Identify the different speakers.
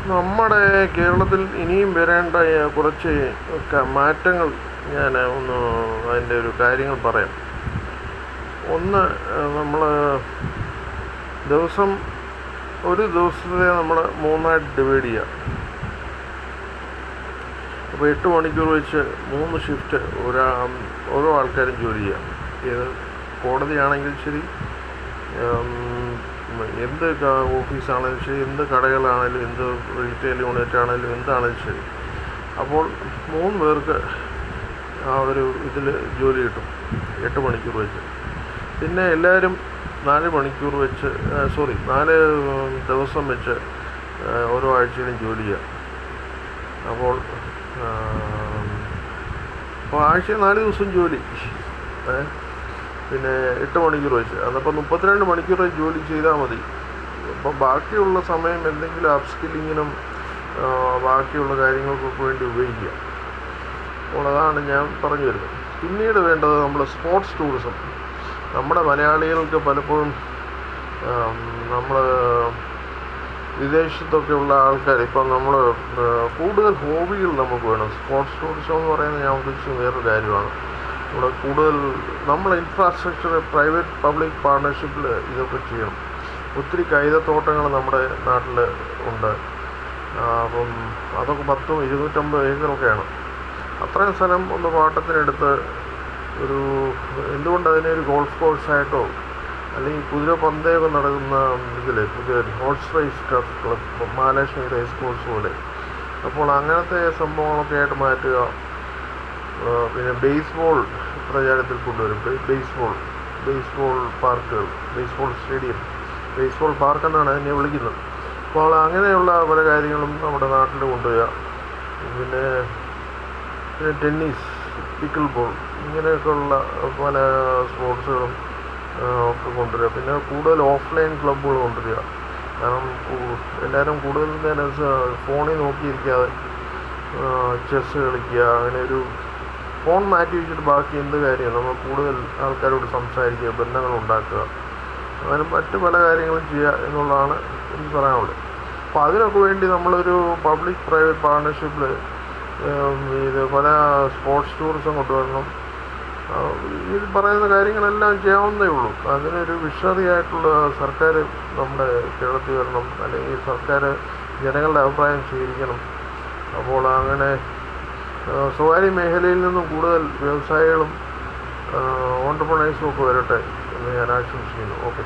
Speaker 1: നമ്മുടെ കേരളത്തിൽ ഇനിയും വരേണ്ട കുറച്ച് മാറ്റങ്ങൾ ഞാൻ ഒന്ന് അതിൻ്റെ ഒരു കാര്യങ്ങൾ പറയാം. ഒന്ന്, നമ്മൾ ഒരു ദിവസത്തെ നമ്മൾ മൂന്നായിട്ട് ഡിവൈഡ് ചെയ്യുക. അപ്പോൾ 8 മണിക്കൂർ വെച്ച് 3 ഷിഫ്റ്റ് ഓരോ ആൾക്കാരും ജോലി ചെയ്യാം. ഏത് കോടതിയാണെങ്കിലും ശരി, എന്ത് ഓഫീസാണെങ്കിലും ശരി, എന്ത് കടകളാണെങ്കിലും, എന്ത് റീറ്റെയിൽ യൂണിറ്റ് ആണെങ്കിലും, എന്താണെങ്കിലും ശരി. അപ്പോൾ 3 പേർക്ക് ആ ഒരു ഇതിൽ ജോലി കിട്ടും 8 മണിക്കൂർ വെച്ച്. പിന്നെ എല്ലാവരും 4 മണിക്കൂർ വെച്ച് 4 ദിവസം വെച്ച് ഓരോ ആഴ്ചയിലും ജോലി ചെയ്യാം. അപ്പോൾ ആഴ്ചയിൽ 4 ദിവസം ജോലി, പിന്നെ 8 മണിക്കൂർ വെച്ച്, അതപ്പോൾ 32 മണിക്കൂർ ജോലി ചെയ്താൽ മതി. അപ്പോൾ ബാക്കിയുള്ള സമയം എന്തെങ്കിലും അപ്സ്കില്ലിങ്ങിനും ബാക്കിയുള്ള കാര്യങ്ങൾക്കൊക്കെ വേണ്ടി ഉപയോഗിക്കുക. അപ്പോൾ അതാണ് ഞാൻ പറഞ്ഞു വരുന്നത്. പിന്നീട് വേണ്ടത് നമ്മൾ സ്പോർട്സ് ടൂറിസം. നമ്മുടെ മലയാളികൾക്ക് പലപ്പോഴും നമ്മൾ വിദേശത്തൊക്കെ ഉള്ള ആൾക്കാർ ഇപ്പം നമ്മൾ കൂടുതൽ ഹോബികൾ നമുക്ക് വേണം. സ്പോർട്സ് ടൂറിസം എന്ന് പറയുന്നത് ഞാൻ ഉദ്ദേശിച്ച വേറൊരു കാര്യമാണ്. ഇവിടെ കൂടുതൽ നമ്മൾ ഇൻഫ്രാസ്ട്രക്ചർ പ്രൈവറ്റ് പബ്ലിക് പാർട്ണർഷിപ്പിൽ ഇതൊക്കെ ചെയ്യണം. ഒത്തിരി കൈതത്തോട്ടങ്ങൾ നമ്മുടെ നാട്ടിൽ ഉണ്ട്. അപ്പം അതൊക്കെ 250 ഏക്കറൊക്കെയാണ്. അത്രയും സ്ഥലം ഒന്ന് പാട്ടത്തിനെടുത്ത് എന്തുകൊണ്ട് അതിനെ ഒരു ഗോൾഫ് കോഴ്സായിട്ടോ അല്ലെങ്കിൽ കുതിര പന്തയമൊക്കെ നടക്കുന്ന പുതിയ horse race club, Mahalakshmi race course പോലെ. അപ്പോൾ അങ്ങനത്തെ സംഭവങ്ങളൊക്കെ ആയിട്ട് മാറ്റുക. പിന്നെ ബേസ്ബോൾ പ്രചാരത്തിൽ കൊണ്ടുവരും. ബേസ്ബോൾ പാർക്കുകൾ, ബേസ്ബോൾ സ്റ്റേഡിയം, ബേസ്ബോൾ പാർക്ക് എന്നാണ് അതിനെ വിളിക്കുന്നത്. അപ്പോൾ അങ്ങനെയുള്ള പല കാര്യങ്ങളും നമ്മുടെ നാട്ടിൽ കൊണ്ടുവരിക. പിന്നെ ടെന്നീസ്, പിക്കിൾ ബോൾ, ഇങ്ങനെയൊക്കെയുള്ള പല സ്പോർട്സുകളും ഒക്കെ കൊണ്ടുവരിക. പിന്നെ കൂടുതൽ ഓഫ്ലൈൻ ക്ലബ്ബുകൾ കൊണ്ടുവരിക. കാരണം എല്ലാവരും കൂടുതൽ നേരം ഫോണിൽ നോക്കിയിരിക്കാതെ ചെസ്സ് കളിക്കുക. അങ്ങനെ ഒരു ഫോൺ മാറ്റി വെച്ചിട്ട് ബാക്കി എന്ത് കാര്യമാണ് നമ്മൾ കൂടുതൽ ആൾക്കാരോട് സംസാരിക്കുക, ബന്ധങ്ങൾ ഉണ്ടാക്കുക, അങ്ങനെ മറ്റ് പല കാര്യങ്ങളും ചെയ്യുക എന്നുള്ളതാണ് എനിക്ക് പറയാനുള്ളത്. അപ്പോൾ അതിനൊക്കെ വേണ്ടി നമ്മളൊരു പബ്ലിക് പ്രൈവറ്റ് പാർട്ണർഷിപ്പിൽ പല സ്പോർട്സ് ടൂറിസം കൊണ്ടുവരണം. ഈ പറയുന്ന കാര്യങ്ങളെല്ലാം ചെയ്യാവുന്നതേ ഉള്ളൂ. അതിനൊരു വിശദമായിട്ടുള്ള സർക്കാർ നമ്മുടെ കേരളത്തിൽ വരണം, അല്ലെങ്കിൽ സർക്കാർ ജനങ്ങളുടെ അഭിപ്രായം സ്വീകരിക്കണം. അപ്പോൾ അങ്ങനെ സ്വകാര്യ മേഖലയിൽ നിന്നും കൂടുതൽ വ്യവസായികളും ഓൺട്രപ്രണേഴ്സും ഒക്കെ വരട്ടെ എന്ന് ഞാൻ ആശംസിക്കുന്നു. ഓക്കെ.